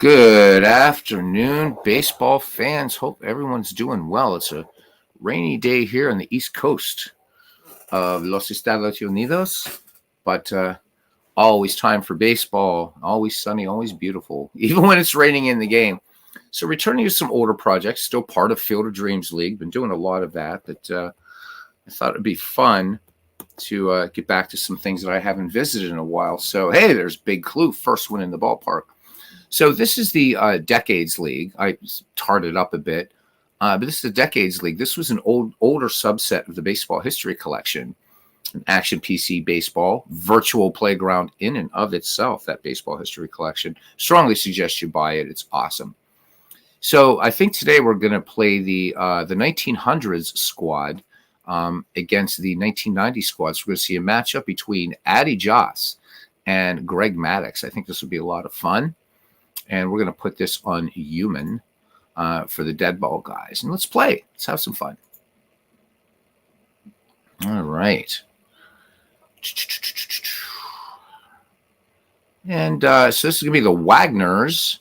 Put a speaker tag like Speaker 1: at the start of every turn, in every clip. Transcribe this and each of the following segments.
Speaker 1: Good afternoon, baseball fans. Hope everyone's doing well. It's a rainy day here on the East Coast of Los Estados Unidos, but always time for baseball. Always sunny, always beautiful, even when it's raining in the game. So returning to some older projects, still part of Field of Dreams League. Been doing a lot of that, but I thought it'd be fun to get back to some things that I haven't visited in a while. So hey, there's Big Clue, first one in the ballpark. So this is the Decades League. I tarred it up a bit, but this is the Decades League. This was an older subset of the Baseball History Collection, an Action PC Baseball virtual playground in and of itself. That Baseball History Collection. Strongly suggest you buy it. It's awesome. So I think today we're going to play the 1900s squad against the 1990 squad. So we're going to see a matchup between Addie Joss and Greg Maddux. I think this will be a lot of fun. And we're going to put this on human for the dead ball guys. And let's play. Let's have some fun. All right. And so this is going to be the Wagners.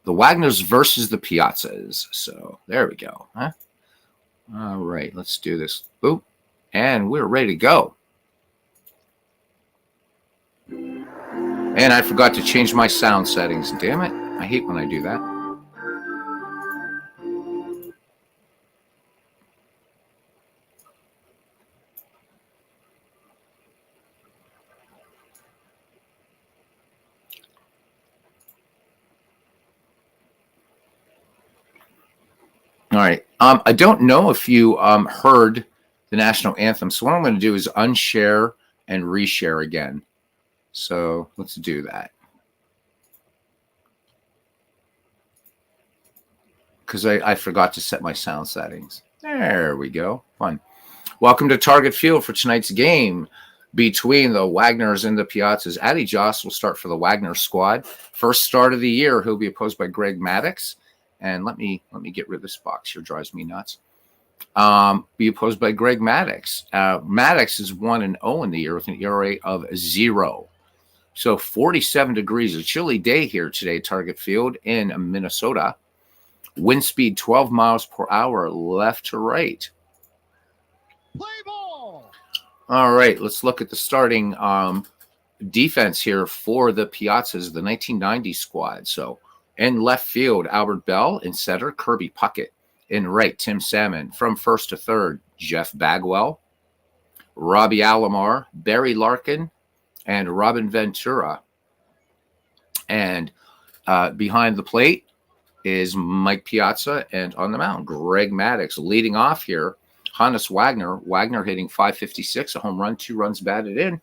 Speaker 1: The Wagners versus the Piazzas. So there we go. Huh? All right. Let's do this. Boop. And we're ready to go. And I forgot to change my sound settings. Damn it. I hate when I do that. All right. I don't know if you heard the national anthem. So what I'm going to do is unshare and reshare again. So let's do that. Because I forgot to set my sound settings. There we go. Fun. Welcome to Target Field for tonight's game between the Wagners and the Piazzas. Addie Joss will start for the Wagner squad. First start of the year, he'll be opposed by Greg Maddux. And let me get rid of this box here. Drives me nuts. Be opposed by Greg Maddux. Maddux is 1-0 in the year with an ERA of 0. So 47 degrees, a chilly day here today, Target Field in Minnesota. Wind speed 12 miles per hour left to right.
Speaker 2: Play ball.
Speaker 1: All right, let's look at the starting defense here for the Piazzas, the 1990 squad. So in left field, Albert Bell. In center, Kirby Puckett. In right, Tim Salmon. From first to third, Jeff Bagwell, Robbie Alomar, Barry Larkin, and Robin Ventura. And behind the plate is Mike Piazza, and on the mound, Greg Maddux. Leading off here, Hannes Wagner. Wagner hitting .556, a home run, 2 runs batted in.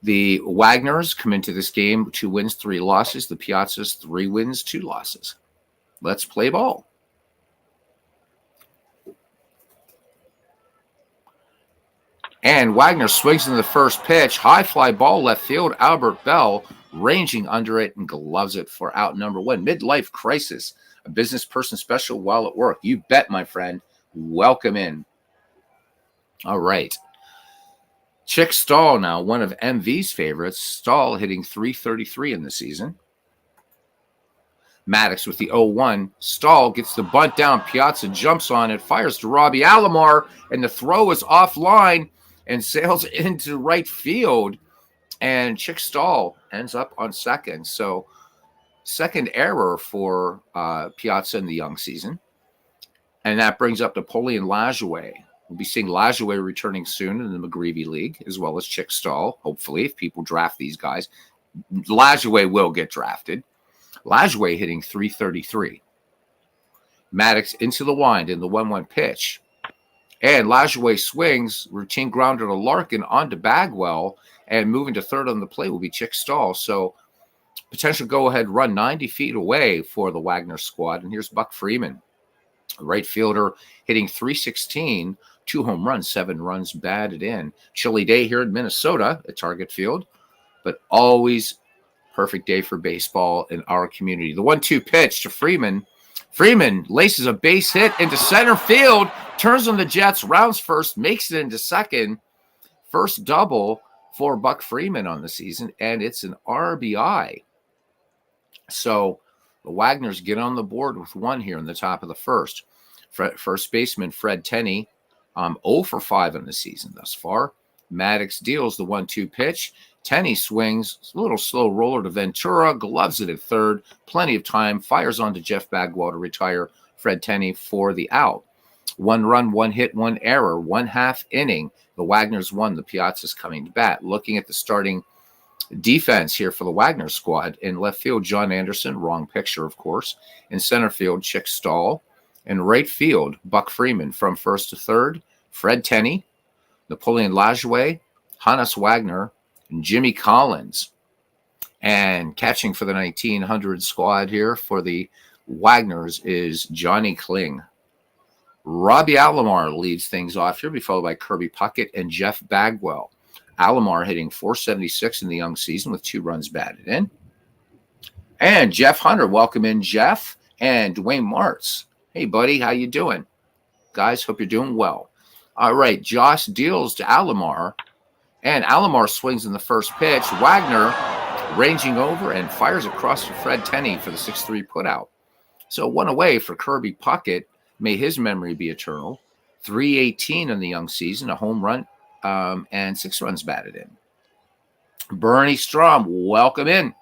Speaker 1: The Wagners come into this game 2 wins, 3 losses. The Piazzas 3 wins, 2 losses. Let's play ball. And Wagner swings in the first pitch. High fly ball left field. Albert Bell ranging under it and gloves it for out number 1. Midlife crisis. A business person special while at work. You bet, my friend. Welcome in. All right. Chick Stahl now, one of MV's favorites. Stahl hitting .333 in the season. Maddux with the 0-1. Stahl gets the bunt down. Piazza jumps on it, fires to Robbie Alomar, and the throw is offline and sails into right field. And Chick Stahl ends up on second. So second error for Piazza in the young season. And that brings up Napoleon Lajoie. We'll be seeing Lajoie returning soon in the McGreevy League, as well as Chick Stahl, hopefully, if people draft these guys. Lajoie will get drafted. Lajoie hitting .333. Maddux into the wind in the 1-1 pitch. And Lajoie swings, routine grounder to Larkin onto Bagwell, and moving to third on the plate will be Chick Stahl. So potential go-ahead run 90 feet away for the Wagner squad. And here's Buck Freeman, right fielder, hitting .316, 2 home runs, 7 runs batted in. Chilly day here in Minnesota at Target Field, but always perfect day for baseball in our community. The 1-2 pitch to Freeman. Freeman laces a base hit into center field, turns on the Jets, rounds first, makes it into second. First double for Buck Freeman on the season, and it's an RBI. So the Wagners get on the board with one here in the top of the first. First baseman Fred Tenney, 0 for 5 in the season thus far. Maddox deals the 1-2 pitch. Tenney swings, a little slow roller to Ventura, gloves it at third, plenty of time, fires on to Jeff Bagwell to retire Fred Tenney for the out. 1 run, 1 hit, 1 error, 1/2 inning. The Wagners won. The Piazza's coming to bat. Looking at the starting defense here for the Wagner squad. In left field, John Anderson, wrong picture, of course. In center field, Chick Stahl. In right field, Buck Freeman. From first to third, Fred Tenney, Napoleon Lajoie, Hannes Wagner, and Jimmy Collins. And catching for the 1900 squad here for the Wagners is Johnny Kling. Robbie Alomar leads things off here, be followed by Kirby Puckett and Jeff Bagwell. Alomar hitting .476 in the young season with 2 runs batted in. And Jeff Hunter, welcome in Jeff, and Dwayne Martz. Hey, buddy, how you doing? Guys, hope you're doing well. All right, Josh deals to Alomar, and Alomar swings in the first pitch. Wagner ranging over and fires across to Fred Tenney for the 6-3 putout. So 1 away for Kirby Puckett. May his memory be eternal. .318 in the young season, a home run, and 6 runs batted in. Bernie Strom, welcome in.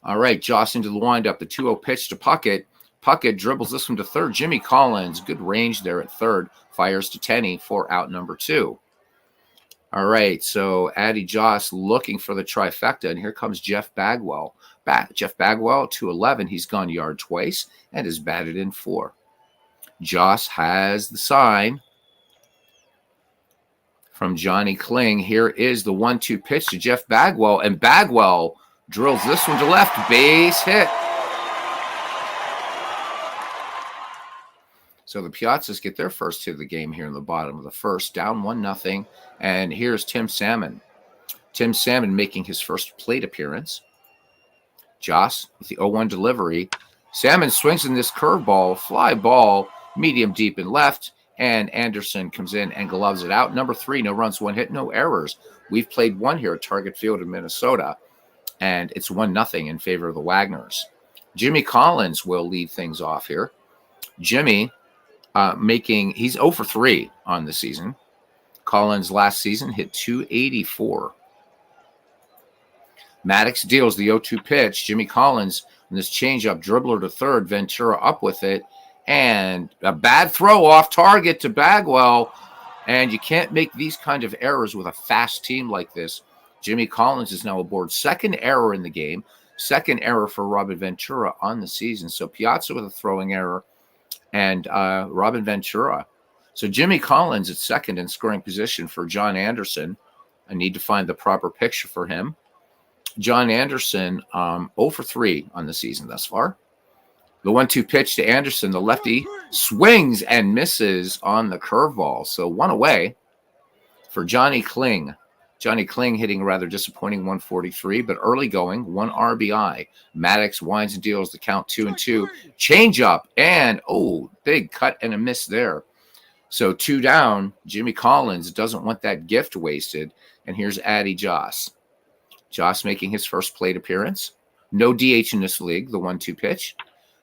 Speaker 1: All right, Joss into the windup. The 2-0 pitch to Puckett. Puckett dribbles this one to third. Jimmy Collins, good range there at third. Fires to Tenney for out number 2. All right, so Addy Joss looking for the trifecta, and here comes Jeff Bagwell. Jeff Bagwell, 211. He's gone yard twice and is batted in 4. Joss has the sign from Johnny Kling. Here is the 1-2 pitch to Jeff Bagwell, and Bagwell drills this one to left. Base hit. So the Piazzas get their first hit of the game here in the bottom of the first, down 1-0. And here's Tim Salmon. Tim Salmon making his first plate appearance. Joss with the 0-1 delivery. Salmon swings in this curveball, fly ball, medium deep and left, and Anderson comes in and gloves it out. Number 3, no runs, 1 hit, no errors. We've played 1 here at Target Field in Minnesota, and it's 1-0 in favor of the Wagners. Jimmy Collins will lead things off here. Jimmy he's 0 for 3 on the season. Collins last season hit .284. Maddox deals the 0-2 pitch. Jimmy Collins in this changeup, dribbler to third, Ventura up with it, and a bad throw off target to Bagwell. And you can't make these kind of errors with a fast team like this. Jimmy Collins is now aboard. 2nd error in the game. 2nd error for Robin Ventura on the season. So Piazza with a throwing error, and Robin Ventura. So Jimmy Collins at 2nd in scoring position for John Anderson. I need to find the proper picture for him. John Anderson, 0 for 3 on the season thus far. The 1-2 pitch to Anderson, the lefty, swings and misses on the curveball. So 1 away for Johnny Kling. Johnny Kling hitting a rather disappointing 143, but early going, 1 RBI. Maddox winds and deals the count 2-2. Change up, and big cut and a miss there. So 2 down. Jimmy Collins doesn't want that gift wasted. And here's Addy Joss. Joss making his first plate appearance. No DH in this league, the 1-2 pitch.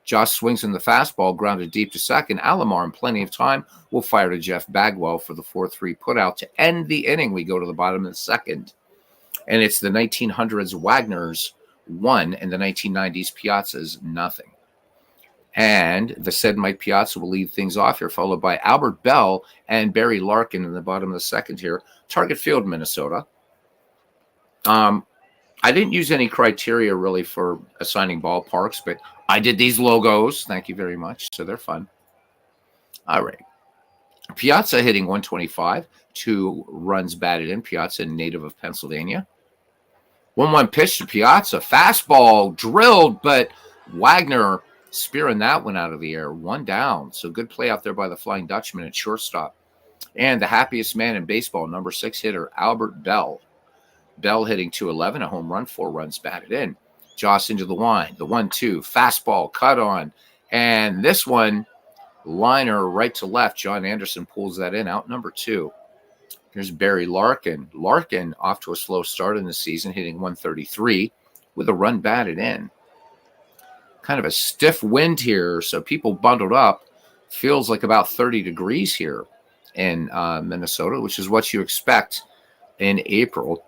Speaker 1: Joss swings in the fastball, grounded deep to second. Alomar, in plenty of time, will fire to Jeff Bagwell for the 4-3 putout to end the inning. We go to the bottom of the second. And it's the 1900s Wagners 1 and the 1990s Piazzas 0. And the said Mike Piazza will lead things off here, followed by Albert Bell and Barry Larkin in the bottom of the second here. Target Field, Minnesota. I didn't use any criteria really for assigning ballparks, but I did these logos. Thank you very much. So they're fun. All right. Piazza hitting 125, 2 runs batted in. Piazza, native of Pennsylvania. 1-1 pitch to Piazza. Fastball drilled, but Wagner spearing that one out of the air. 1 down. So good play out there by the Flying Dutchman at shortstop. And the happiest man in baseball, number 6 hitter, Albert Bell. Bell hitting .211, a home run, 4 runs batted in. Joss into the wind, the 1-2, fastball, cut on. And this one, liner right to left. John Anderson pulls that in, out number 2. Here's Barry Larkin. Larkin off to a slow start in the season, hitting 133 with a run batted in. Kind of a stiff wind here, so people bundled up. Feels like about 30 degrees here in Minnesota, which is what you expect in April.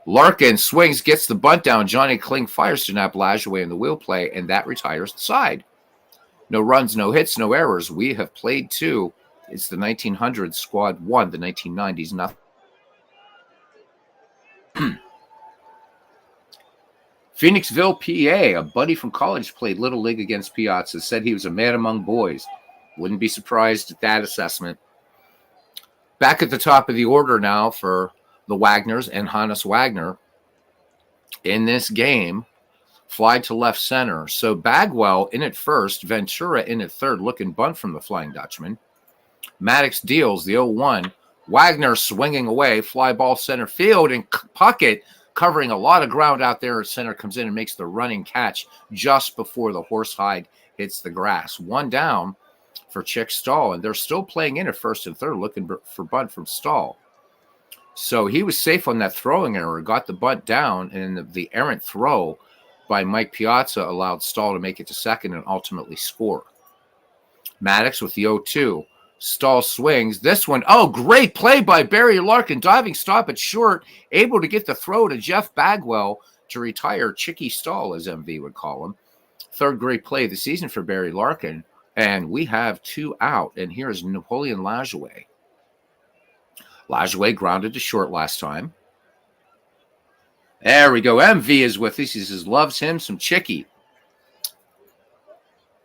Speaker 1: Larkin swings, gets the bunt down. Johnny Kling fires to nab Lajoie in the wheel play, and that retires the side. No runs, no hits, no errors. We have played two. It's the 1900s squad won, the 1990s nothing. Phoenixville, PA. A buddy from college played Little League against Piazza. Said he was a man among boys. Wouldn't be surprised at that assessment. Back at the top of the order now for the Wagners and Hannes Wagner. In this game, fly to left center. So Bagwell in at first, Ventura in at third, looking bunt from the Flying Dutchman. Maddox deals the 0-1. Wagner swinging away, fly ball center field, and Puckett covering a lot of ground out there. Center comes in and makes the running catch just before the horsehide hits the grass. One down for Chick Stahl, and they're still playing in at first and third, looking for bunt from Stahl. So he was safe on that throwing error, got the bunt down, and the errant throw by Mike Piazza allowed Stahl to make it to second and ultimately score. Maddox with the 0-2. Stahl swings. This one, great play by Barry Larkin. Diving stop at short, able to get the throw to Jeff Bagwell to retire Chicky Stahl, as MV would call him. Third great play of the season for Barry Larkin. And we have two out. And here is Napoleon Lajoie. Lajoie grounded to short last time. There we go. MV is with us. He says loves him some Chicky.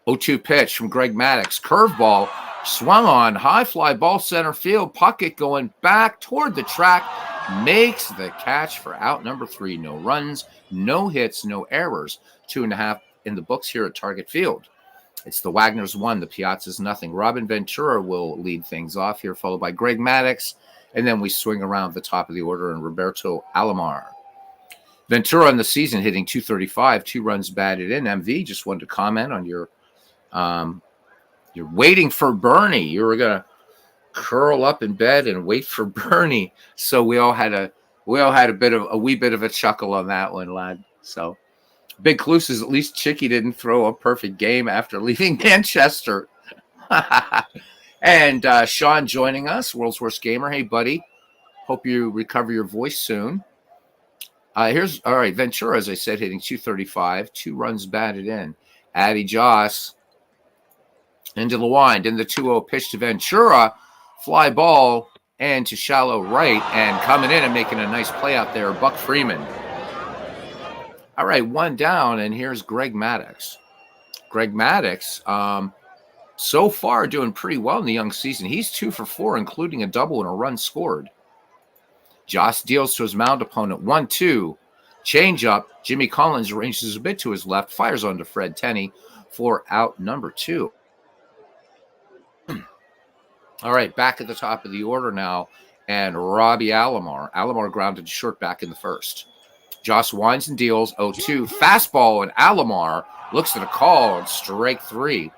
Speaker 1: 0-2 pitch from Greg Maddox. Curveball. Swung on, high fly ball center field. Puckett going back toward the track. Makes the catch for out number 3. No runs, no hits, no errors. 2.5 in the books here at Target Field. It's the Wagners 1, the Piazzas nothing. Robin Ventura will lead things off here, followed by Greg Maddox. And then we swing around the top of the order and Roberto Alomar. Ventura in the season hitting 235, 2 runs batted in. MV, just wanted to comment on your you're waiting for Bernie. You were gonna curl up in bed and wait for Bernie. So we all had a wee bit of a chuckle on that one, lad. So big clues is at least Chicky didn't throw a perfect game after leaving Manchester. And Sean joining us, World's Worst Gamer. Hey, buddy. Hope you recover your voice soon. Here's all right. Ventura, as I said, hitting 235, 2 runs batted in. Addy Joss. Into the wind, in the 2-0 pitch to Ventura, fly ball and to shallow right, and coming in and making a nice play out there, Buck Freeman. All right, one down, and here's Greg Maddox. Greg Maddox, so far doing pretty well in the young season. He's 2 for 4, including a double and a run scored. Joss deals to his mound opponent, 1-2. Change up, Jimmy Collins ranges a bit to his left, fires onto Fred Tenney for out number 2. All right, back at the top of the order now, and Robbie Alomar. Alomar grounded to short back in the first. Joss winds and deals, 0-2. Fastball, and Alomar looks at a call, and strike 3.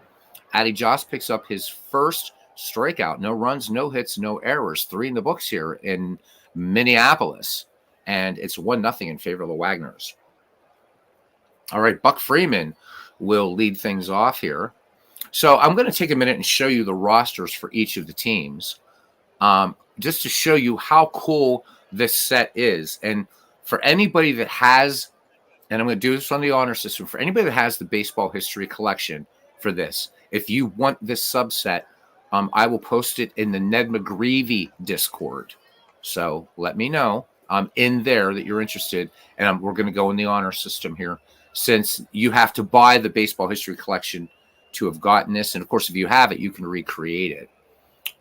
Speaker 1: Addy Joss picks up his first strikeout. No runs, no hits, no errors. 3 in the books here in Minneapolis, and it's 1-0 in favor of the Wagners. All right, Buck Freeman will lead things off here. So I'm going to take a minute and show you the rosters for each of the teams, just to show you how cool this set is. And for anybody that has, and I'm going to do this on the honor system, for anybody that has the baseball history collection for this, if you want this subset, I will post it in the Ned McGreevy Discord. So let me know in there that you're interested, and we're going to go in the honor system here, since you have to buy the baseball history collection to have gotten this. And of course, if you have it, you can recreate it.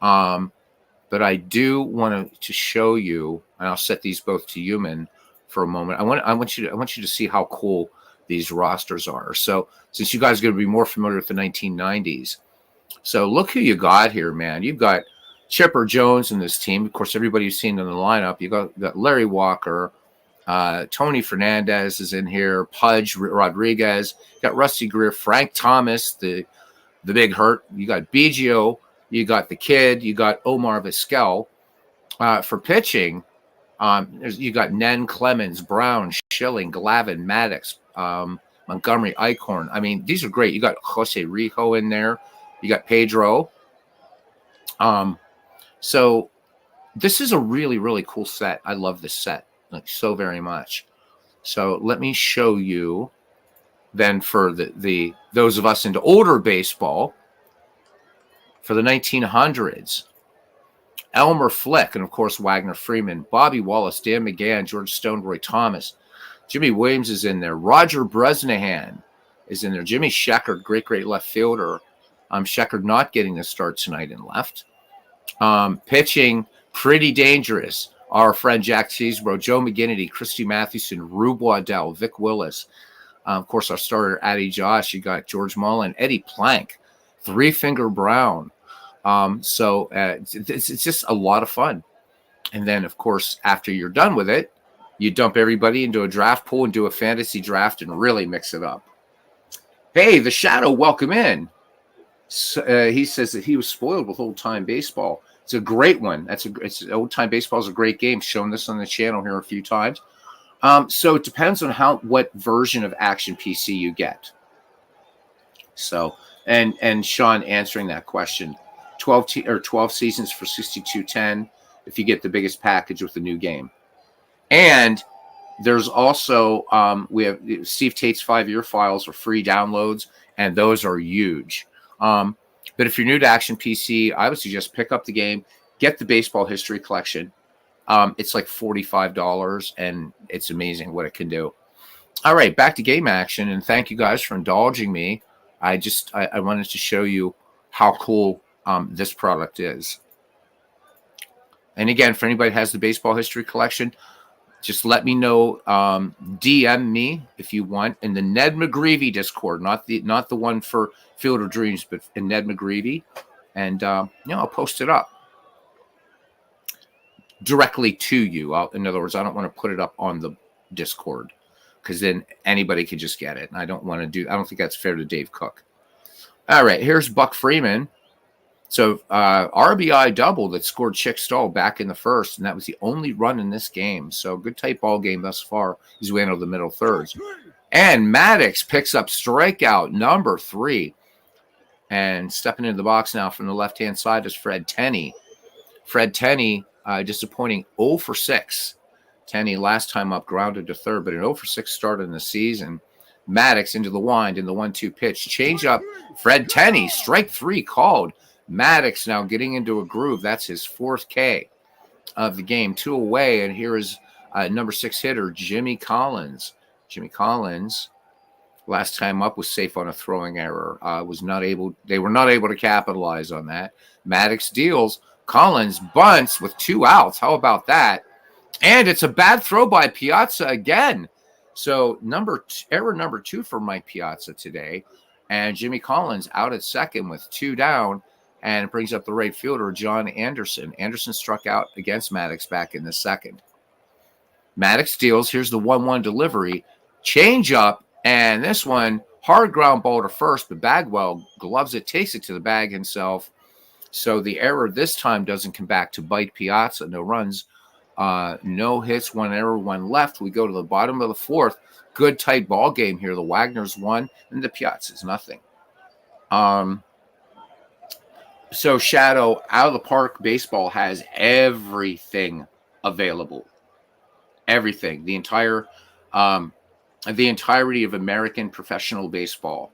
Speaker 1: But I do want to show you, and I'll set these both to Human for a moment. I want you to see how cool these rosters are. So since you guys are going to be more familiar with the 1990s, so look who you got here, man. You've got Chipper Jones in this team. Of course, everybody you've seen in the lineup. You got Larry Walker, Tony Fernandez is in here, Pudge Rodriguez, you got Rusty Greer, Frank Thomas, the big hurt. You got Biggio, You got the kid. You got Omar Vizquel. For pitching, you got Nen, Clemens, Brown, Schilling, Glavine, Maddox, Montgomery, Eichhorn. I mean, these are great. You got Jose Rijo in there. You got Pedro. So this is a really, really cool set. I love this set like so very much. So let me show you then for the those of us into older baseball for the 1900s. Elmer Flick, and of course Wagner Freeman, Bobby Wallace, Dan McGann, George Stone, Roy Thomas, Jimmy Williams is in there. Roger Bresnahan is in there. Jimmy Sheckard, great left fielder. Sheckard not getting the start tonight in left. Pitching, pretty dangerous. Our friend Jack Cheesebro, Joe McGinnity, Christy Mathewson, Rube Waddell, Vic Willis. Of course, our starter, Addie Josh. You got George Mullen, Eddie Plank, Three Finger Brown. So it's just a lot of fun. And then, of course, after you're done with it, you dump everybody into a draft pool and do a fantasy draft and really mix it up. Hey, the Shadow, welcome in. He says that he was spoiled with old-time baseball. It's a great one. Old-time baseball is a great game. Shown this on the channel here a few times. So it depends on what version of Action PC you get. So, and Sean answering that question. 12 seasons for $62.10 if you get the biggest package with the new game. And there's also we have Steve Tate's 5-year files are free downloads, and those are huge. But if you're new to Action PC, I would suggest pick up the game, get the baseball history collection. It's like $45, and it's amazing what it can do. All right, back to game action, and thank you guys for indulging me. I wanted to show you how cool this product is. And again, for anybody who has the baseball history collection, just let me know. DM me if you want in the Ned McGreevy Discord, not the one for Field of Dreams, but in Ned McGreevy, and I'll post it up directly to you. In other words, I don't want to put it up on the Discord because then anybody could just get it, and I don't think that's fair to Dave Cook. All right, here's Buck Freeman. So RBI double that scored Chick Stahl back in the first, and that was the only run in this game. So good tight ball game thus far as we enter the middle thirds. And Maddox picks up strikeout number 3. And stepping into the box now from the left-hand side is Fred Tenney. Fred Tenney, disappointing 0 for 6. Tenney last time up grounded to third, but an 0 for 6 start in the season. Maddox into the wind in the 1-2 pitch. Change up. Fred Tenney, strike 3 called. Maddox now getting into a groove. That's his 4th K of the game. 2 away, and here is number 6 hitter, Jimmy Collins. Jimmy Collins, last time up, was safe on a throwing error. They were not able to capitalize on that. Maddox deals. Collins bunts with 2 outs. How about that? And it's a bad throw by Piazza again. So error number 2 for Mike Piazza today. And Jimmy Collins out at second with 2 down. And it brings up the right fielder, John Anderson. Anderson struck out against Maddox back in the second. Maddox deals. Here's the 1-1 delivery. Change up. And this one, hard ground ball to first, but Bagwell gloves it, takes it to the bag himself. So the error this time doesn't come back to bite Piazza. No runs, no hits, 1 error, 1 left. We go to the bottom of the 4th. Good tight ball game here. The Wagners 1 and the Piazza's nothing. So Shadow, Out of the Park Baseball has everything available. Everything. The entirety of American professional baseball,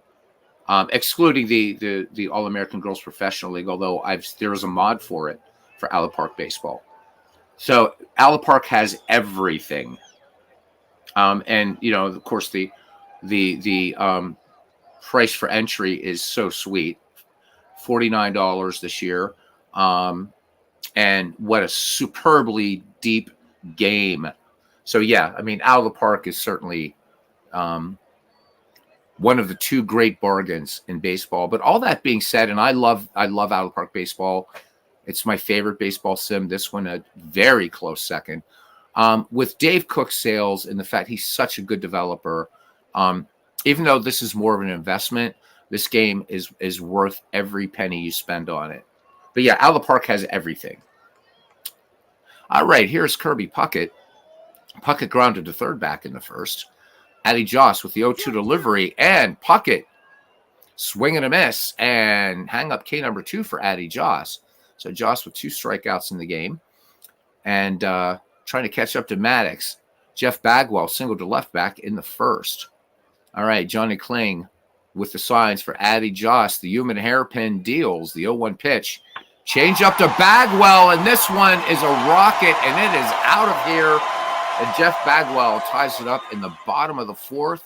Speaker 1: excluding the All-American Girls Professional League, although there is a mod for it for Out of the Park Baseball. So Out of the Park has everything. And of course the price for entry is so sweet. $49 this year. And what a superbly deep game. So, yeah, I mean, Out of the Park is certainly one of the 2 great bargains in baseball. But all that being said, and I love Out of the Park Baseball. It's my favorite baseball sim. This one a very close second. With Dave Cook's sales and the fact he's such a good developer, even though this is more of an investment, this game is worth every penny you spend on it But yeah, out of the park has everything. All right, here's Kirby Puckett. Puckett grounded to third back in the first. Addie Joss with the 0-2 delivery, and Puckett swing and a miss, and hang up K number 2 for Addie Joss. So Joss with 2 strikeouts in the game, and trying to catch up to Maddox. Jeff Bagwell singled to left back in the first. All right, Johnny Kling with the signs for Addie Joss. The human hairpin deals. The 0-1 pitch. Change up to Bagwell, and this one is a rocket, and it is out of here. And Jeff Bagwell ties it up in the bottom of the fourth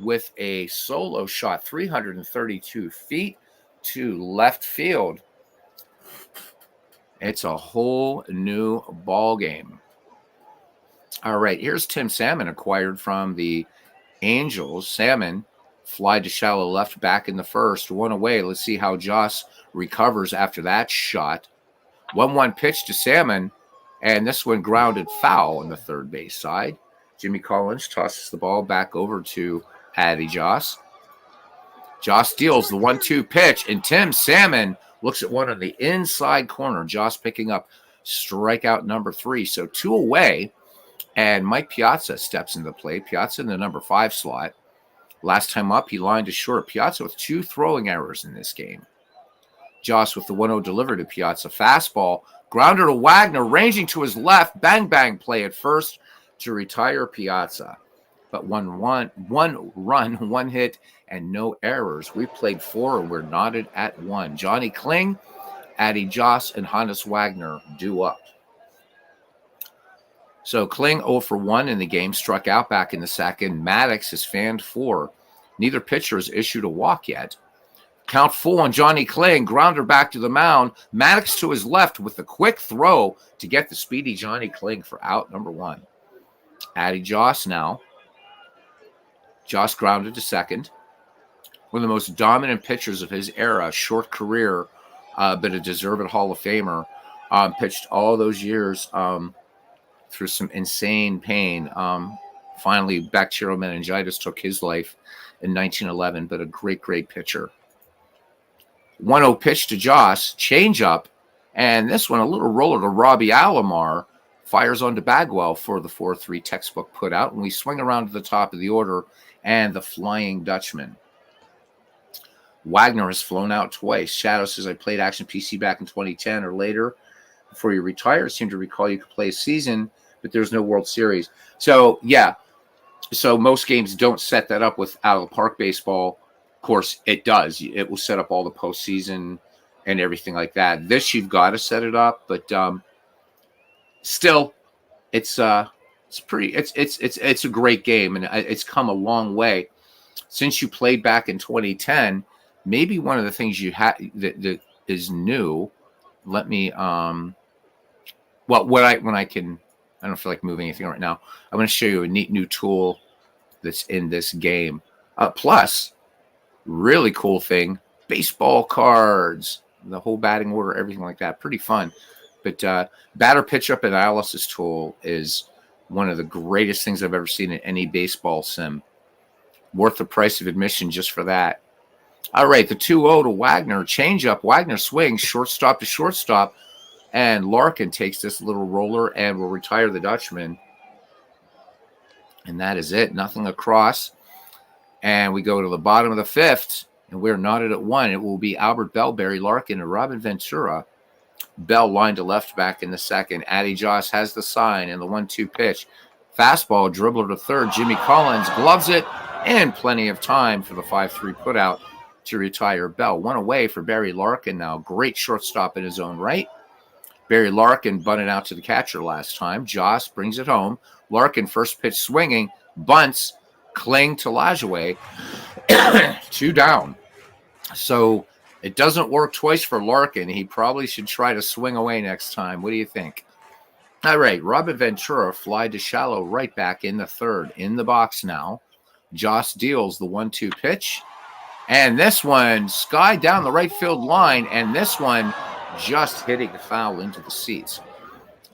Speaker 1: with a solo shot, 332 feet to left field. It's a whole new ball game. All right, here's Tim Salmon, acquired from the Angels. Salmon fly to shallow left back in the first, 1 away. Let's see how Joss recovers after that shot. 1-1 pitch to Salmon, and this one grounded foul on the third base side. Jimmy Collins tosses the ball back over to Addie Joss. Joss deals the 1-2 pitch, and Tim Salmon looks at one on the inside corner. Joss picking up strikeout number 3. So 2 away, and Mike Piazza steps into play. Piazza in the number 5 slot. Last time up, he lined to short. Piazza with 2 throwing errors in this game. Joss with the 1-0 delivery to Piazza. Fastball, grounder to Wagner, ranging to his left. Bang, bang play at first to retire Piazza. But one run, 1 hit, and no errors. We played 4, and we're knotted at 1. Johnny Kling, Addie Joss, and Hannes Wagner due up. So Kling 0 for 1 in the game, struck out back in the second. Maddox has fanned 4. Neither pitcher has issued a walk yet. Count full on Johnny Kling, grounder back to the mound. Maddox to his left with a quick throw to get the speedy Johnny Kling for out number 1. Addie Joss now. Joss grounded to second. One of the most dominant pitchers of his era, short career, but a deserved Hall of Famer. Pitched all those years through some insane pain. Finally, bacterial meningitis took his life in 1911, but a great, great pitcher. 1-0 pitch to Joss, changeup, and this one a little roller to Robbie Alomar. Fires onto Bagwell for the 4-3 textbook put out, and we swing around to the top of the order, and the Flying Dutchman. Wagner has flown out twice. Shadow says, I played Action PC back in 2010 or later. Before you retire, seem to recall you could play a season, but there's no World Series. So, yeah. So most games don't set that up with out-of-the-park baseball. Of course, it does. It will set up all the postseason and everything like that. This, you've got to set it up, but still, it's a great game, and it's come a long way since you played back in 2010. Maybe one of the things you have that is new. Let me I don't feel like moving anything right now. I'm going to show you a neat new tool that's in this game. Plus, really cool thing, baseball cards, the whole batting order, everything like that. Pretty fun. But batter pitch-up analysis tool is one of the greatest things I've ever seen in any baseball sim. Worth the price of admission just for that. All right, the 2-0 to Wagner. Change-up. Wagner swings, shortstop to shortstop. And Larkin takes this little roller and will retire the Dutchman. And that is it. Nothing across. And we go to the bottom of the fifth, and we're knotted at 1. It will be Albert Bell, Barry Larkin, and Robin Ventura. Bell lined to left back in the second. Addie Joss has the sign and the 1-2 pitch. Fastball, dribbler to third. Jimmy Collins gloves it, and plenty of time for the 5-3 putout to retire Bell. 1 away for Barry Larkin now. Great shortstop in his own right. Barry Larkin bunted out to the catcher last time. Joss brings it home. Larkin first pitch swinging, bunts, Kling to Lajoie. 2 down. So it doesn't work twice for Larkin. He probably should try to swing away next time. What do you think? All right, Robin Ventura fly to shallow right back in the third. In the box now. Joss deals the 1-2 pitch. And this one, sky down the right field line. And this one just hitting the foul into the seats.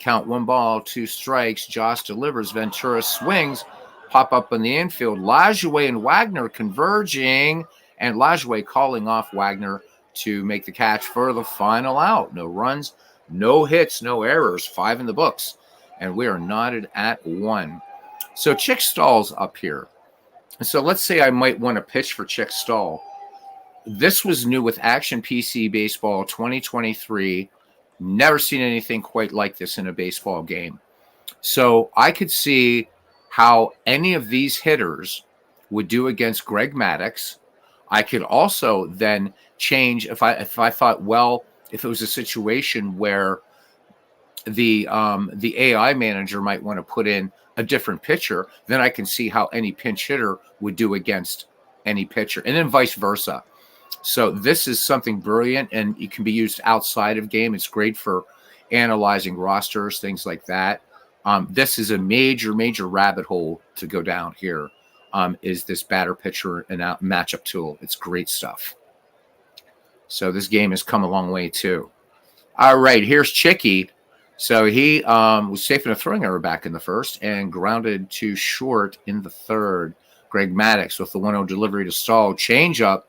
Speaker 1: Count 1 ball, 2 strikes. Joss delivers. Ventura swings. Pop up in the infield. Lajoie and Wagner converging. And Lajoie calling off Wagner to make the catch for the final out. No runs, no hits, no errors, 5 in the books. And we are knotted at 1. So Chick Stahl's up here. And so let's say I might want to pitch for Chick Stahl. This was new with Action PC Baseball 2023. Never seen anything quite like this in a baseball game. So I could see how any of these hitters would do against Greg Maddux. I could also then change if I thought, well, if it was a situation where the AI manager might want to put in a different pitcher, then I can see how any pinch hitter would do against any pitcher, and then vice versa. So this is something brilliant, and it can be used outside of game. It's great for analyzing rosters, things like that. This is a major rabbit hole to go down here, is this batter pitcher and matchup tool. It's great stuff. So this game has come a long way too. All right, here's Chicky. So he was safe in a throwing error back in the first and grounded to short in the third. Greg Maddux with the 1-0 delivery to Stahl. Change up.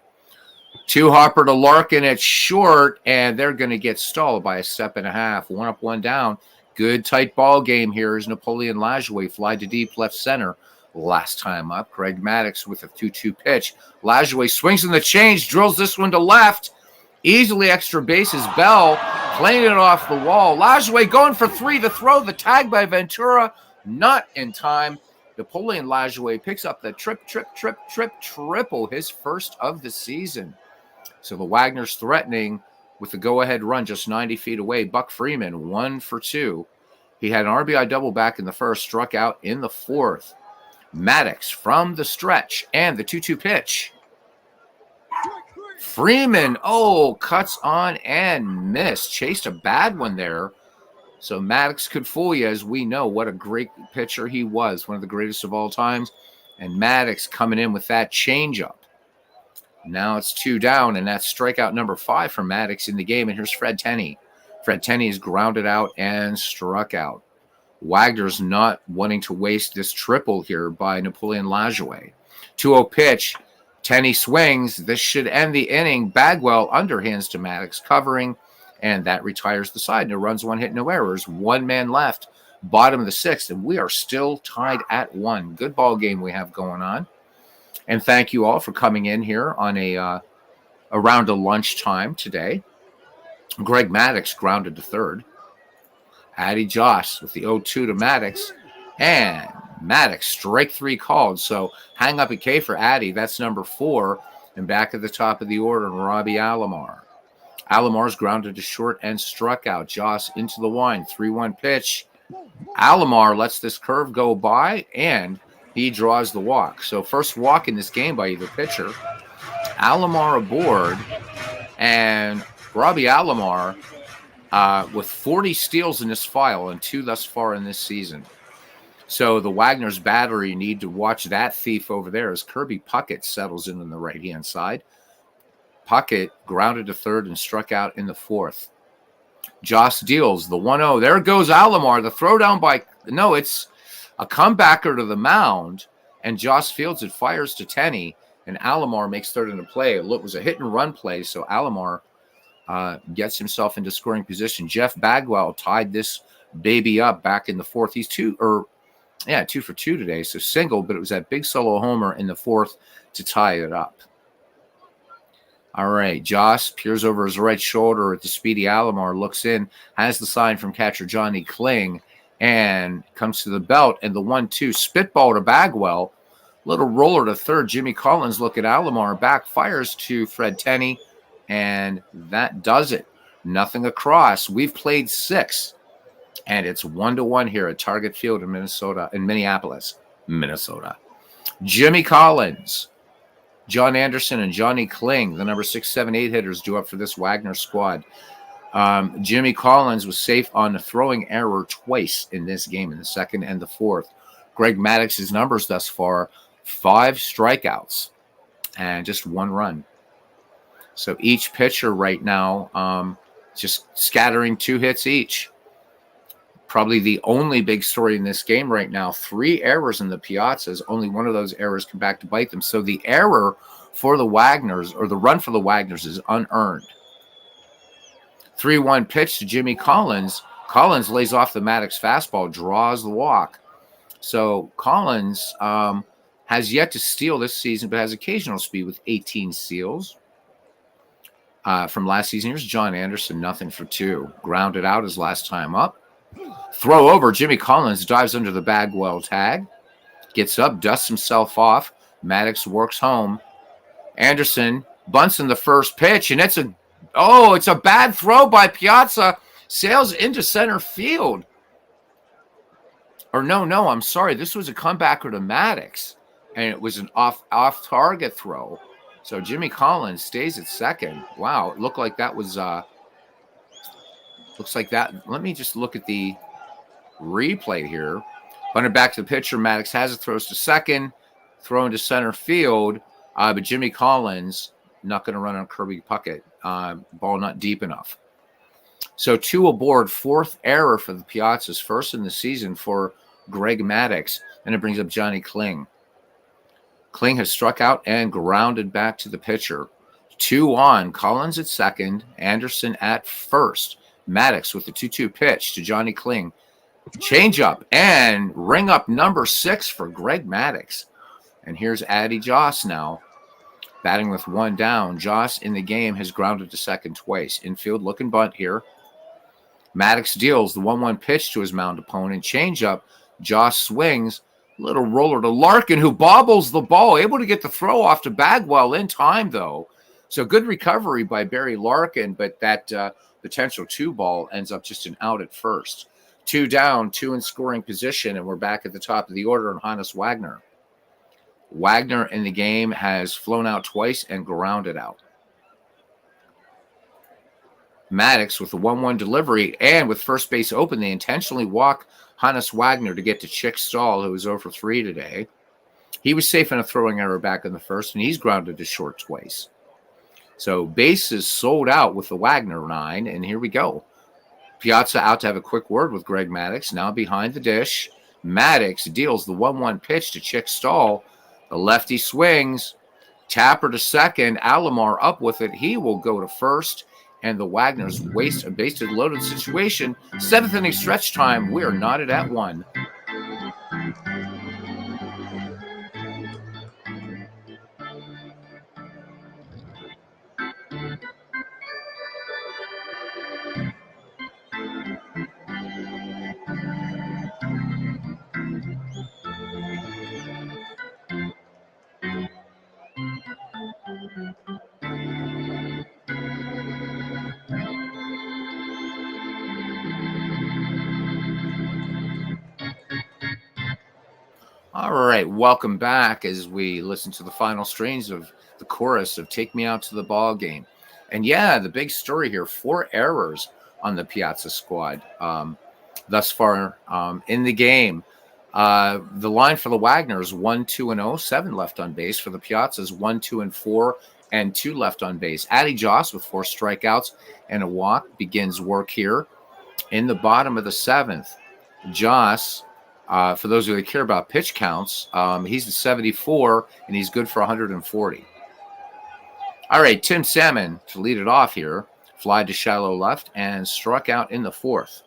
Speaker 1: 2 Harper to Larkin at short, and they're going to get stalled by a step and a half. 1 up, 1 down. Good tight ball game here as Napoleon Lajoie fly to deep left center. Last time up, Greg Maddux with a 2-2 pitch. Lajoie swings in the change, drills this one to left. Easily extra bases. Bell playing it off the wall. Lajoie going for 3 to throw. The tag by Ventura, not in time. Napoleon Lajoie picks up the triple, his first of the season. So the Wagners threatening with the go-ahead run just 90 feet away. Buck Freeman, 1 for 2. He had an RBI double back in the first, struck out in the fourth. Maddux from the stretch and the 2-2 pitch. Freeman, cuts on and missed. Chased a bad one there. So Maddux could fool you, as we know what a great pitcher he was, one of the greatest of all times. And Maddux coming in with that changeup. Now it's 2 down, and that's strikeout number 5 for Maddux in the game. And here's Fred Tenney. Fred Tenney is grounded out and struck out. Wagner's not wanting to waste this triple here by Napoleon Lajoie. 2-0 pitch. Tenney swings. This should end the inning. Bagwell underhands to Maddux, covering, and that retires the side. No runs, 1 hit, no errors. 1 man left. Bottom of the 6th, and we are still tied at 1. Good ball game we have going on. And thank you all for coming in here on around a lunchtime today. Greg Maddux grounded to third. Addy Joss with the 0-2 to Maddux. And Maddux, strike 3 called. So hang up a K for Addy. That's number 4. And back at the top of the order, Robbie Alomar. Alomar's grounded to short and struck out. Joss into the line. 3-1 pitch. Alomar lets this curve go by, and he draws the walk. So first walk in this game by either pitcher. Alomar aboard, and Robbie Alomar with 40 steals in this file and 2 thus far in this season. So the Wagners battery need to watch that thief over there as Kirby Puckett settles in on the right-hand side. Puckett grounded to third and struck out in the fourth. Joss deals the 1-0. There goes Alomar. The throw down it's a comebacker to the mound, and Joss fields it, fires to Tenney, and Alomar makes third in the play. It was a hit-and-run play, so Alomar gets himself into scoring position. Jeff Bagwell tied this baby up back in the fourth. He's 2 for 2 today, so single, but it was that big solo homer in the fourth to tie it up. All right, Joss peers over his right shoulder at the speedy Alomar, looks in, has the sign from catcher Johnny Kling, and comes to the belt, and the 1-2 spitball to Bagwell. Little roller to third. Jimmy Collins look at Alomar, back fires to Fred Tenney, and that does it. Nothing across. We've played 6, and it's 1-1 here at Target Field in Minneapolis, Minnesota. Jimmy Collins, John Anderson, and Johnny Kling, the number 6, 7, 8 hitters, due up for this Wagner squad. Jimmy Collins was safe on a throwing error twice in this game, in the second and the fourth. Greg Maddux's numbers thus far, 5 strikeouts and just 1 run. So each pitcher right now just scattering 2 hits each. Probably the only big story in this game right now, 3 errors in the Piazzas. Only one of those errors come back to bite them. So the error for the Wagners, or the run for the Wagners, is unearned. 3-1 pitch to Jimmy Collins. Collins lays off the Maddox fastball, draws the walk. So Collins has yet to steal this season, but has occasional speed with 18 steals. From last season, here's John Anderson, nothing for 2. Grounded out his last time up. Throw over. Jimmy Collins dives under the Bagwell tag. Gets up, dusts himself off. Maddox works home. Anderson bunts in the first pitch, and it's a bad throw by Piazza. Sails into center field. Or no, I'm sorry. This was a comebacker to Maddox, and it was an off-target throw. So Jimmy Collins stays at second. Wow, it looked like that was looks like that. Let me just look at the replay here. Bunted back to the pitcher. Maddox has it, throws to second, thrown to center field. But Jimmy Collins not going to run on Kirby Puckett. Ball not deep enough. So 2 aboard, 4th error for the Piazzas, first in the season for Greg Maddox, and it brings up Johnny Kling. Kling has struck out and grounded back to the pitcher. 2 on, Collins at second, Anderson at first. Maddox with the 2-2 pitch to Johnny Kling. Change up and ring up number 6 for Greg Maddox. And here's Addy Joss now, batting with 1 down. Joss in the game has grounded to second twice. Infield looking bunt here. Maddox deals the 1-1 pitch to his mound opponent. Change up. Joss swings. Little roller to Larkin, who bobbles the ball, able to get the throw off to Bagwell in time, though. So good recovery by Barry Larkin, but that potential 2 ball ends up just an out at first. 2 down, 2 in scoring position, and we're back at the top of the order on Hannes Wagner. Wagner in the game has flown out twice and grounded out. Maddox with the 1-1 delivery, and with first base open, they intentionally walk Hannes Wagner to get to Chick Stahl, who was 0 for 3 today. He was safe in a throwing error back in the first, and he's grounded to short twice. So bases sold out with the Wagner 9, and here we go. Piazza out to have a quick word with Greg Maddox, now behind the dish. Maddox deals the 1-1 pitch to Chick Stahl. The lefty swings. Tapper to second. Alomar up with it. He will go to first. And the Wagners waste a bases loaded situation. 7th inning stretch time. We are knotted at 1. All right, welcome back as we listen to the final strains of the chorus of Take Me Out to the Ball Game. And yeah, the big story here, 4 errors on the Piazza squad thus far in the game. The line for the Wagners, 1-2-0, 7 left on base. For the Piazzas, 1-2-4, and 2 left on base. Addy Joss with 4 strikeouts and a walk begins work here in the bottom of the 7th. Joss, for those of you that care about pitch counts, he's at 74, and he's good for 140. All right, Tim Salmon to lead it off here. Fly to shallow left and struck out in the 4th.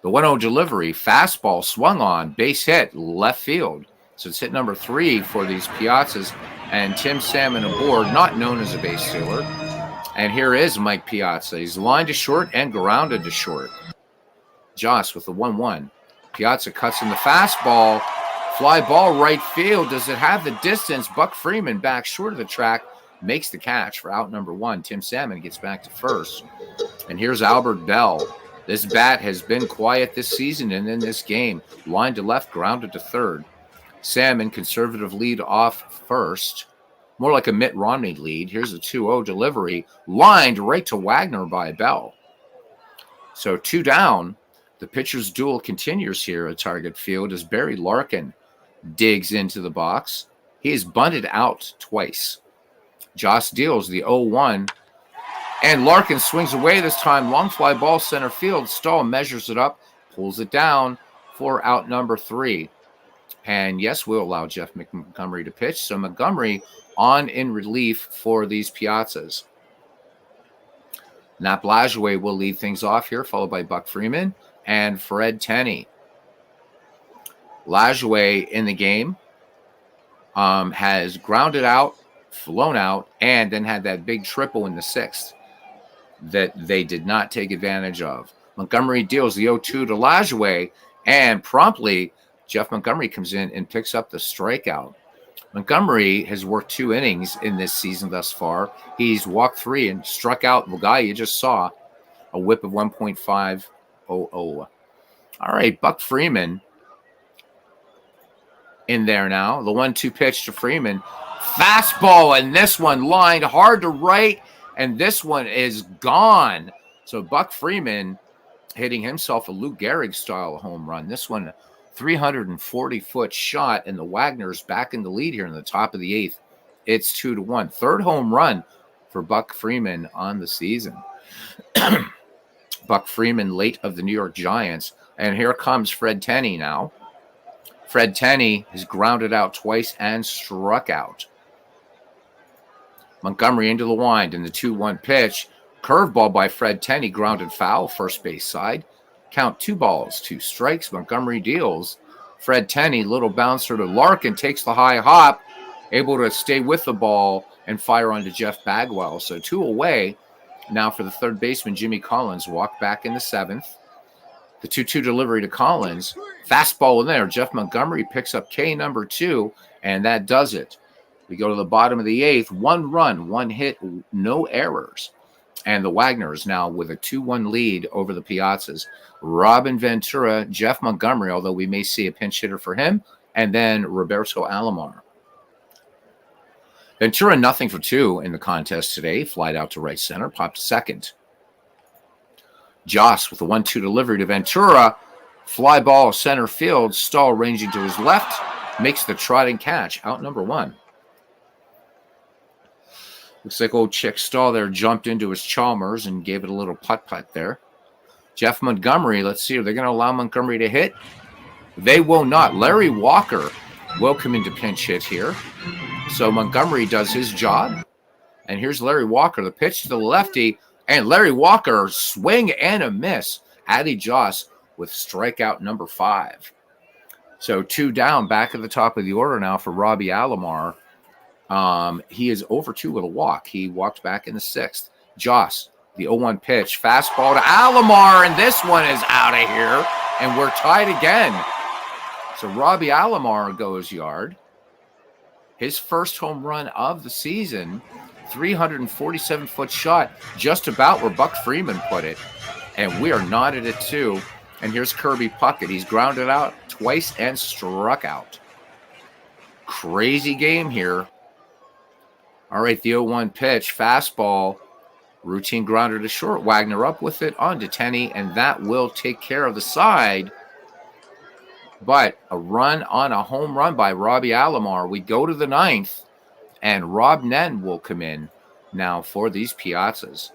Speaker 1: The 1-0 delivery, fastball swung on, base hit, left field. So it's hit number 3 for these Piazzas, and Tim Salmon aboard, not known as a base stealer. And here is Mike Piazza. He's lined to short and grounded to short. Joss with the 1-1. Piazza cuts in the fastball. Fly ball right field. Does it have the distance? Buck Freeman back short of the track. Makes the catch for out number 1. Tim Salmon gets back to first. And here's Albert Bell. This bat has been quiet this season and in this game. Lined to left, grounded to third. Salmon, conservative lead off first. More like a Mitt Romney lead. Here's a 2-0 delivery. Lined right to Wagner by Bell. So 2 down. The pitcher's duel continues here at Target Field as Barry Larkin digs into the box. He is bunted out twice. Joss deals the 0-1. And Larkin swings away this time. Long fly ball center field. Stahl measures it up, pulls it down for out number 3. And yes, we'll allow Jeff Montgomery to pitch. So Montgomery on in relief for these Piazzas. Nap Lajoie will lead things off here, followed by Buck Freeman and Fred Tenney. Lajoie in the game has grounded out, flown out, and then had that big triple in the sixth that they did not take advantage of. Montgomery deals the 0-2 to Lajoie, and promptly Jeff Montgomery comes in and picks up the strikeout. Montgomery has worked 2 innings in this season thus far. He's walked 3 and struck out the guy you just saw, a whip of 1.500. All right, Buck Freeman in there now. The 1-2 pitch to Freeman. Fastball, and this one lined hard to right, and this one is gone. So Buck Freeman hitting himself a Lou Gehrig style home run. This one 340-foot shot, and the Wagners back in the lead here in the top of the 8th. It's 2-1. Third home run for Buck Freeman on the season. Buck Freeman, late of the New York Giants. And here comes Fred Tenney now. Fred Tenney has grounded out twice and struck out. Montgomery into the wind in the 2-1 pitch. Curveball by Fred Tenney, grounded foul, first base side. Count 2 balls, 2 strikes. Montgomery deals. Fred Tenney, little bouncer to Larkin, takes the high hop, able to stay with the ball and fire onto Jeff Bagwell. So 2 away. Now for the third baseman, Jimmy Collins, walked back in the 7th. The 2-2 delivery to Collins. Fastball in there. Jeff Montgomery picks up K number 2, and that does it. We go to the bottom of the 8th. 1 run, 1 hit, no errors. And the Wagners now with a 2-1 lead over the Piazzas. Robin Ventura, Jeff Montgomery, although we may see a pinch hitter for him, and then Roberto Alomar. Ventura 0 for 2 in the contest today. Flied out to right center, popped to second. Joss with a 1-2 delivery to Ventura. Fly ball center field. Stahl ranging to his left. Makes the trotting catch. Out number 1. Looks like old Chick Stahl there jumped into his Chalmers and gave it a little putt-putt there. Jeff Montgomery, let's see. Are they going to allow Montgomery to hit? They will not. Larry Walker will come into pinch hit here. So Montgomery does his job. And here's Larry Walker. The pitch to the lefty. And Larry Walker, swing and a miss. Addy Joss with strikeout number 5. So 2 down, back at the top of the order now for Robbie Alomar. He is over 2 with a walk. He walked back in the 6th. Joss, the 0-1 pitch. Fastball to Alomar, and this one is out of here. And we're tied again. So Robbie Alomar goes yard. His first home run of the season. 347-foot shot, just about where Buck Freeman put it. And we are knotted at 2. And here's Kirby Puckett. He's grounded out twice and struck out. Crazy game here. All right, the 0-1 pitch, fastball, routine grounder to short. Wagner up with it on to Tenney, and that will take care of the side. But a run on a home run by Robbie Alomar. We go to the 9th. And Rob Nen will come in now for these Piazzas.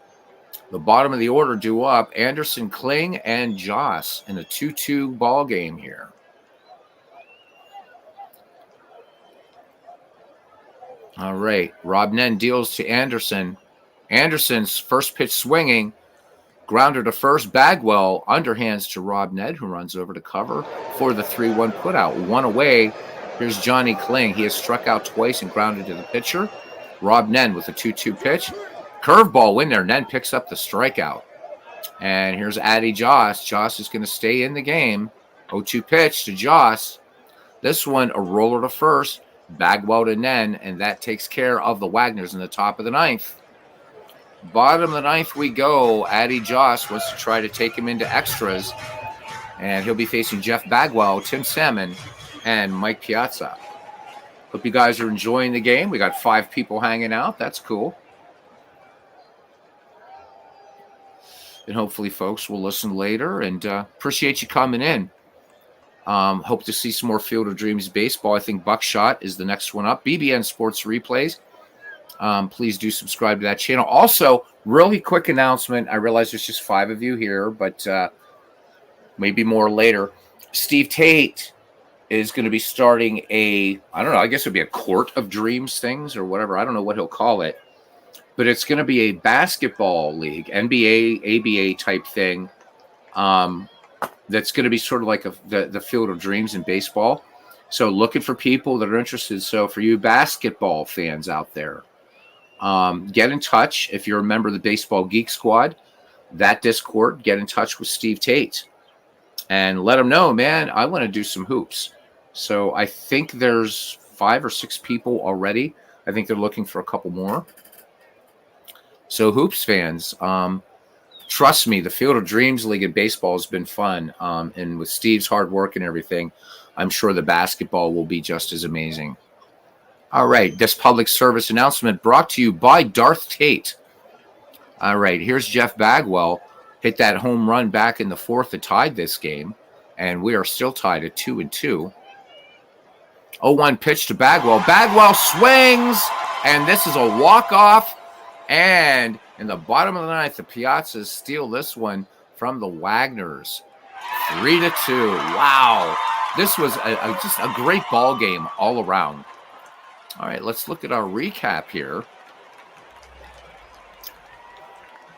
Speaker 1: The bottom of the order due up. Anderson, Kling, and Joss in a 2-2 ball game here. All right. Rob Nen deals to Anderson. Anderson's first pitch swinging. Grounder to first. Bagwell underhands to Rob Nen, who runs over to cover for the 3-1 putout. 1 away. Here's Johnny Kling. He has struck out twice and grounded to the pitcher. Rob Nen with a 2-2 pitch. Curveball in there. Nen picks up the strikeout. And here's Addy Joss. Joss is going to stay in the game. 0-2 pitch to Joss. This one, a roller to first. Bagwell to Nen. And that takes care of the Wagners in the top of the 9th. Bottom of the 9th we go. Addy Joss wants to try to take him into extras. And he'll be facing Jeff Bagwell, Tim Salmon, and Mike Piazza. Hope you guys are enjoying the game. We got 5 people hanging out. That's cool. And hopefully folks will listen later, and appreciate you coming in. Hope to see some more Field of Dreams baseball. I think Buckshot is the next one up. BBN Sports Replays. Please do subscribe to that channel. Also, really quick announcement. I realize there's just 5 of you here, but maybe more later. Steve Tate is going to be starting I don't know, I guess it would be a Court of Dreams things or whatever. I don't know what he'll call it. But it's going to be a basketball league, NBA, ABA type thing. That's going to be sort of like the Field of Dreams in baseball. So looking for people that are interested. So for you basketball fans out there, get in touch. If you're a member of the Baseball Geek Squad, that Discord, get in touch with Steve Tate and let him know, man, I want to do some hoops. So I think there's 5 or 6 people already. I think they're looking for a couple more. So hoops fans, trust me, the Field of Dreams League in baseball has been fun. And with Steve's hard work and everything, I'm sure the basketball will be just as amazing. All right, this public service announcement brought to you by Darth Tate. All right, here's Jeff Bagwell. Hit that home run back in the 4th that tied this game. And we are still tied at 2-2. 0-1 pitch to Bagwell. Bagwell swings, and this is a walk-off. And in the bottom of the 9th, the Piazzas steal this one from the Wagners. 3-2. Wow. This was just a great ball game all around. All right, let's look at our recap here.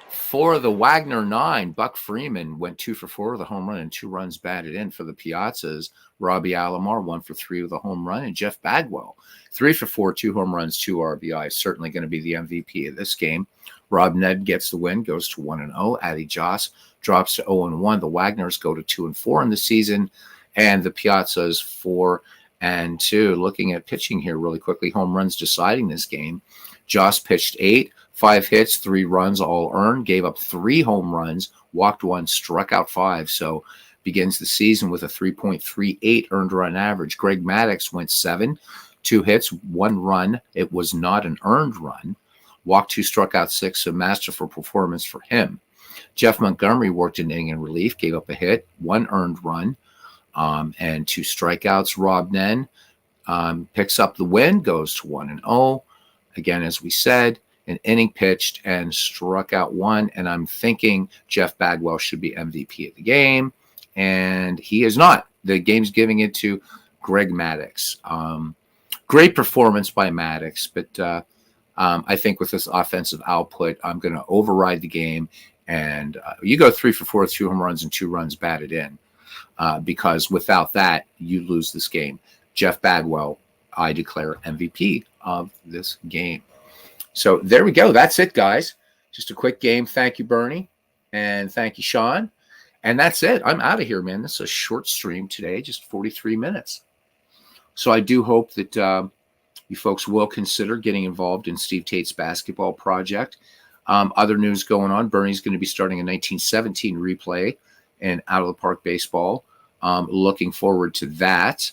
Speaker 1: For the Wagner 9, Buck Freeman went 2 for 4 with a home run and 2 runs batted in. For the Piazzas, Robbie Alomar 1 for 3 with a home run, and Jeff Bagwell 3 for 4, 2 home runs, 2 RBIs. Certainly going to be the MVP of this game. Rob Ned gets the win, goes to 1-0. Addy Joss drops to 0-1. The Wagners go to 2-4 in the season, and the Piazzas 4-2. Looking at pitching here really quickly, home runs deciding this game. Joss pitched 8. 5 hits, 3 runs, all earned, gave up 3 home runs, walked 1, struck out 5. So begins the season with a 3.38 earned run average. Greg Maddux went 7, 2 hits, 1 run. It was not an earned run. Walked 2, struck out 6, a masterful performance for him. Jeff Montgomery worked an inning in relief, gave up a hit, 1 earned run, and 2 strikeouts. Rob Nen picks up the win, goes to 1-0. Again, as we said, an inning pitched and struck out 1. And I'm thinking Jeff Bagwell should be MVP of the game. And he is not. The game's giving it to Greg Maddux. Great performance by Maddux. But I think with this offensive output, I'm going to override the game. And you go 3 for 4, 2 home runs and 2 runs batted in. Because without that, you lose this game. Jeff Bagwell, I declare MVP of this game. So there we go. That's it, guys. Just a quick game. Thank you, Bernie. And thank you, Sean. And that's it. I'm out of here, man. This is a short stream today, just 43 minutes. So I do hope that you folks will consider getting involved in Steve Tate's basketball project. Other news going on. Bernie's going to be starting a 1917 replay in Out of the Park Baseball. Looking forward to that.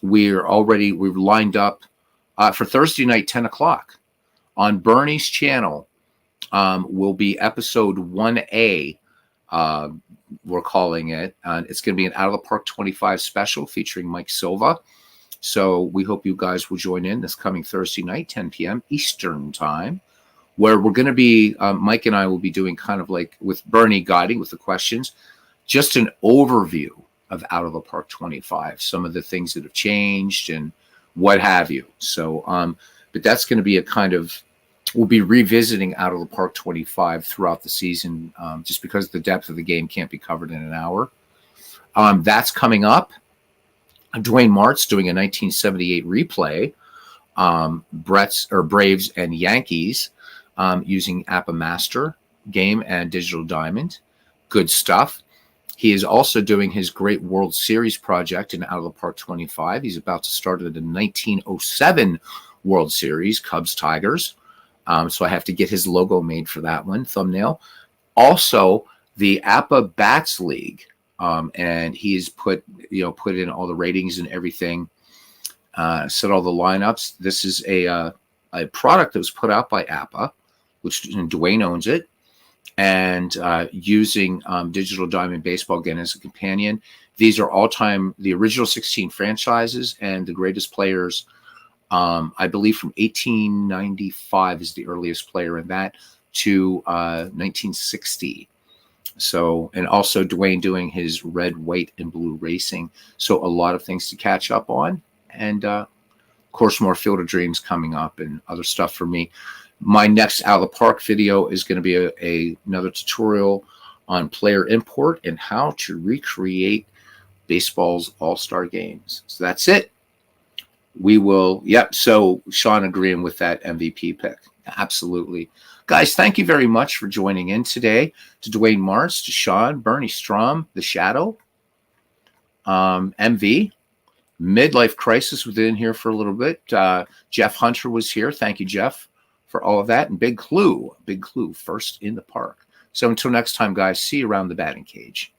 Speaker 1: We've lined up for Thursday night, 10 o'clock. On Bernie's channel will be episode 1A, we're calling it. It's going to be an Out of the Park 25 special featuring Mike Silva. So we hope you guys will join in this coming Thursday night, 10 p.m. Eastern time, where we're going to be, Mike and I will be doing kind of like with Bernie guiding with the questions, just an overview of Out of the Park 25, some of the things that have changed and what have you. So, but that's going to be a kind of, we'll be revisiting Out of the Park 25 throughout the season, just because the depth of the game can't be covered in an hour. That's coming up. Dwayne Martz doing a 1978 replay, Braves and Yankees, using Appa Master game and Digital Diamond. Good stuff. He is also doing his great World Series project in Out of the Park 25. He's about to start at the 1907 World Series, Cubs-Tigers. So I have to get his logo made for that one, thumbnail. Also, the Appa Bats League, and he's put in all the ratings and everything, set all the lineups. This is a product that was put out by Appa, which Dwayne owns it, and using Digital Diamond Baseball again as a companion. These are all-time, the original 16 franchises and the greatest players. I believe from 1895 is the earliest player in that to 1960. So, and also Dwayne doing his red, white, and blue racing. So a lot of things to catch up on. And of course, more Field of Dreams coming up and other stuff for me. My next Out of the Park video is going to be another tutorial on player import and how to recreate baseball's all-star games. So that's it. We will, yep. So Sean agreeing with that MVP pick. Absolutely. Guys, thank you very much for joining in today. To Dwayne Mars, to Sean, Bernie Strom, The Shadow, MV, Midlife Crisis was in here for a little bit. Jeff Hunter was here. Thank you, Jeff, for all of that. And Big Clue, first in the park. So until next time, guys, see you around the batting cage.